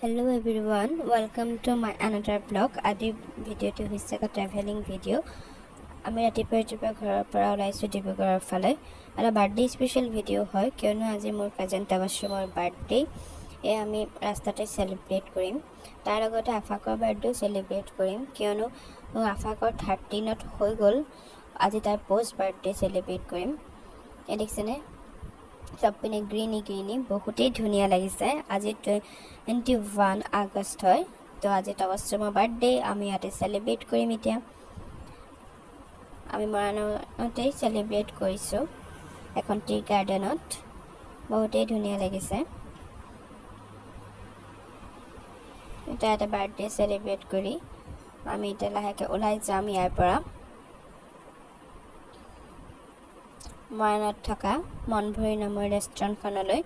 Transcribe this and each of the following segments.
Hello everyone, welcome to my another blog. আজি ভিডিঅ'টো হৈছে এটা ট্ৰেভেলিং ভিডিঅ'। আমি ৰাতিপুৱা ঘৰৰ পৰা ওলাইছোঁ ডিব্ৰুগড়ৰ ফালে। এটা বাৰ্থডে স্পেচিয়েল ভিডিঅ' হয় কিয়নো আজি মোৰ কাজিন তাবাছুমৰ বাৰ্থডে। আমি ৰাস্তাতে চেলিব্ৰেট কৰিম। তাৰ লগতে আফাকৰ বাৰ্থডেও চেলিব্ৰেট কৰিম কিয়নো আফাকৰ 13ত হৈ গ'ল। আজি তাৰ পোষ্ট বাৰ্থডে চেলিব্ৰেট কৰিম। দেখিছেনে সব পিনে গ্ৰীনি বহুতেই ধুনীয়া লাগিছে। আজি 21 আগষ্ট হয়, তো আজি তাবাছুমৰ বাৰ্থডে আমি ইয়াতে চেলিব্ৰেট কৰিম। এতিয়া আমি মৰাণতেই চেলিব্ৰেট কৰিছোঁ এখন টি গাৰ্ডেনত। বহুতেই ধুনীয়া লাগিছে। এতিয়া এটা বাৰ্থডে চেলিব্ৰেট কৰি আমি এতিয়া লাহেকৈ ওলাই যাম ইয়াৰ পৰা মৰাণত থকা মনভৰি নামৰ ৰেষ্টুৰেণ্টখনলৈ,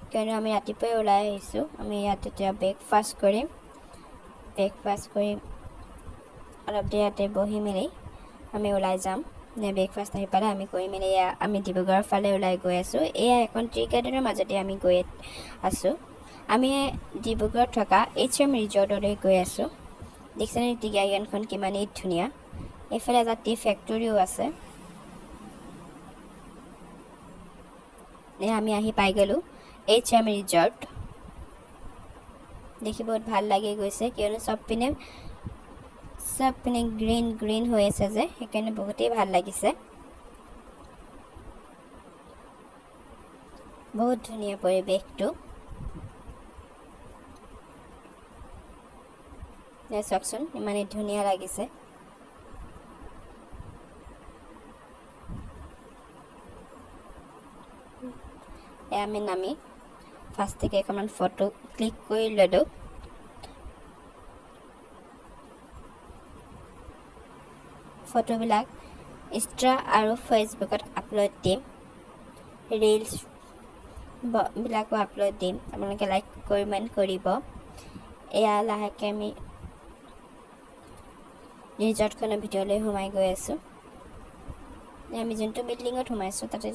কিয়নো আমি ৰাতিপুৱাই ওলাই আহিছোঁ। আমি ইয়াত এতিয়া ব্ৰেকফাষ্ট কৰি অলপ দেৰি ইয়াতে বহি মেলি আমি ওলাই যাম। ব্ৰেকফাষ্ট আহি পেলাই আমি কৰি মেলি আমি ডিব্ৰুগড়ৰ ফালে ওলাই গৈ আছোঁ। এয়া এখন টি গাৰ্ডেনৰ মাজতে আমি গৈ আছোঁ। আমি ডিব্ৰুগড়ত থকা HM ৰিজৰ্টলৈ গৈ আছোঁ। দেখিছেনে টি গাৰ্ডেনখন কিমানেই ধুনীয়া। এইফালে এটা টি ফেক্টৰীও আছে। আমি আহি পাই গ'লোঁ HM ৰিজৰ্ট। দেখি বহুত ভাল লাগি গৈছে কিয়নো চব পিনে গ্ৰীণ হৈ আছে যে, সেইকাৰণে বহুতেই ভাল লাগিছে। বহুত ধুনীয়া পৰিৱেশটো। চাওকচোন ইমানেই ধুনীয়া লাগিছে। আমি নামি ফাৰ্ষ্টে কেইখনমান ফটো ক্লিক কৰি ল'লোঁ। ফটোবিলাক ইনষ্টা আৰু ফেচবুকত আপলোড দিম, ৰিলছবিলাকো আপলোড দিম। আপোনালোকে লাইক কমেণ্ট কৰিব। এয়া লাহেকৈ আমি ৰিজৰ্টখনৰ ভিতৰলৈ সোমাই গৈ আছোঁ। আমি যোনটো বিল্ডিঙত সোমাইছোঁ তাতে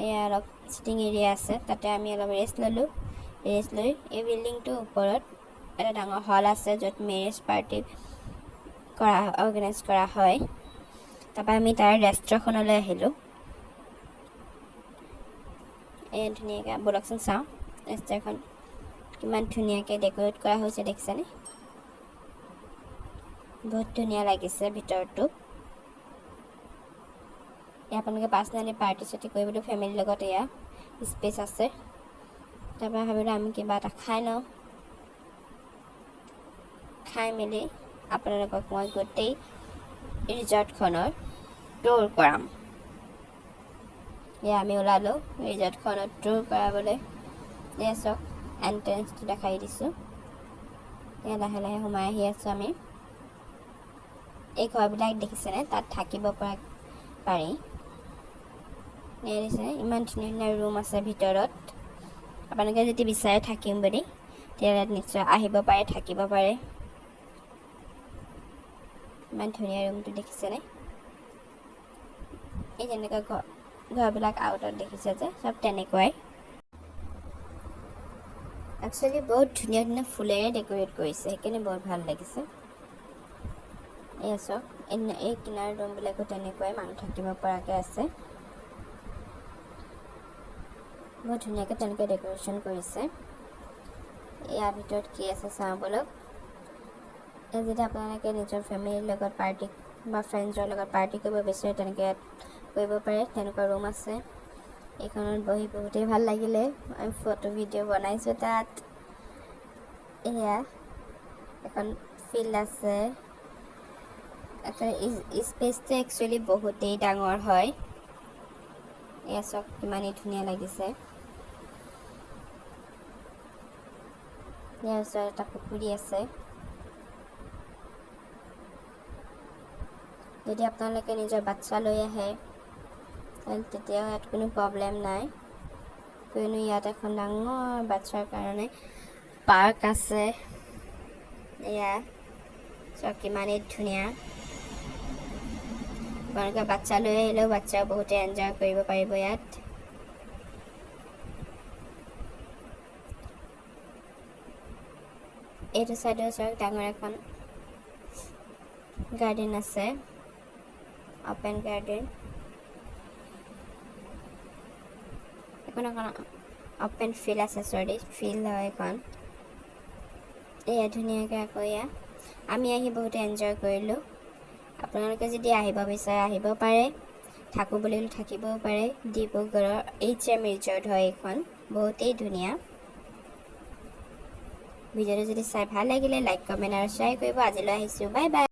এয়া অলপ চিটিং এৰিয়া আছে, তাতে আমি অলপ ৰেষ্ট ল'লোঁ। ৰেষ্ট লৈ এই বিল্ডিংটোৰ ওপৰত এটা ডাঙৰ হল আছে য'ত মেৰেজ পাৰ্টি অৰ্গেনাইজ কৰা হয়। তাৰপৰা আমি তাৰ ৰেষ্টুৰেণ্টখনলৈ আহিলোঁ। এই ধুনীয়াকৈ ব'লকচোন চাওঁ ৰেষ্টুৰেণ্টখন কিমান ধুনীয়াকৈ ডেক'ৰেট কৰা হৈছে, দেখিছেনে? বহুত ধুনীয়া লাগিছে ভিতৰটো। আপোনালোকে পাৰ্চনেলি পাৰ্টি চাৰ্টি কৰিবলৈ ফেমিলিৰ লগত এয়া স্পেচ আছে। তাৰপৰা ভাবিলোঁ আমি কিবা এটা খাই লওঁ। খাই মেলি আপোনালোকক মই গোটেই ৰিজৰ্টখনৰ টুৰ কৰাম। আমি ওলালোঁ ৰিজৰ্টখনত টুৰ কৰাবলৈ। চাওক এণ্ট্ৰেঞ্চটো দেখাই দিছোঁ। লাহে লাহে সোমাই আহি আছোঁ আমি। এই ঘৰবিলাক দেখিছেনে, তাত থাকিব পাৰি। দেখিছেনে ইমান ধুনীয়া ধুনীয়া ৰুম আছে ভিতৰত। আপোনালোকে যদি বিচাৰে থাকিম বুলি তেতিয়াহ'লে নিশ্চয় আহিব পাৰে, থাকিব পাৰে। ইমান ধুনীয়া ৰুমটো দেখিছেনে? এই যেনেকুৱা ঘৰবিলাক আউটত দেখিছে যে, চব তেনেকুৱাই। একচুৱেলি বহুত ধুনীয়া ধুনীয়া ফুলেৰে ডেক'ৰেট কৰিছে, সেইকাৰণে বহুত ভাল লাগিছে। এয়া চাওক এই কিনাৰ ৰুমবিলাকো তেনেকুৱাই, মানুহ থাকিব পৰাকৈ আছে। বহুত ধুনীয়াকৈ তেনেকৈ ডেক'ৰেশ্যন কৰিছে। ইয়াৰ ভিতৰত কি আছে চাওঁ ব'লক। যদি আপোনালোকে নিজৰ ফেমিলিৰ লগত পাৰ্টি বা ফ্ৰেণ্ডছৰ লগত পাৰ্টি কৰিব বিচাৰে তেনেকৈ কৰিব পাৰে, তেনেকুৱা ৰুম আছে। এইখনত বহি বহুতেই ভাল লাগিলে। আমি ফটো ভিডিঅ' বনাইছোঁ তাত। এয়া এখন ফিল্ড আছে। স্পেচটো একচুৱেলি বহুতেই ডাঙৰ হয়। এয়া চাওক কিমানেই ধুনীয়া লাগিছে। ইয়াৰ ওচৰত এটা পুখুৰী আছে। যদি আপোনালোকে নিজৰ বাচ্চা লৈ আহে তেতিয়াও ইয়াত কোনো প্ৰব্লেম নাই, কিয়নো ইয়াত এখন ডাঙৰ বাচ্চাৰ কাৰণে পাৰ্ক আছে। এয়া চব কিমানেই ধুনীয়া। আপোনালোকে বাচ্চা লৈ আহিলেও বাচ্চাও বহুতে এনজয় কৰিব পাৰিব ইয়াত। এইটো চাইডে চাওক ডাঙৰ এখন গাৰ্ডেন আছে, অপেন গাৰ্ডেন। এখন অপেন ফিল্ড আছে, চৰি ফিল্ড হয় এখন। এয়া ধুনীয়াকৈ আকৌ এয়া আমি আহি বহুতে এনজয় কৰিলোঁ। আপোনালোকে যদি আহিব বিচাৰে আহিব পাৰে, থাকোঁ বুলি থাকিবও পাৰে। ডিব্ৰুগড়ৰ HM ৰিজৰ্ট হয় এইখন, বহুতেই ধুনীয়া। ভিডিঅ'টো যদি চাই ভাল লাগিলে লাইক কমেণ্ট আৰু শ্বেয়াৰ কৰিব। আজিলৈ আহিছোঁ, বাই বাই।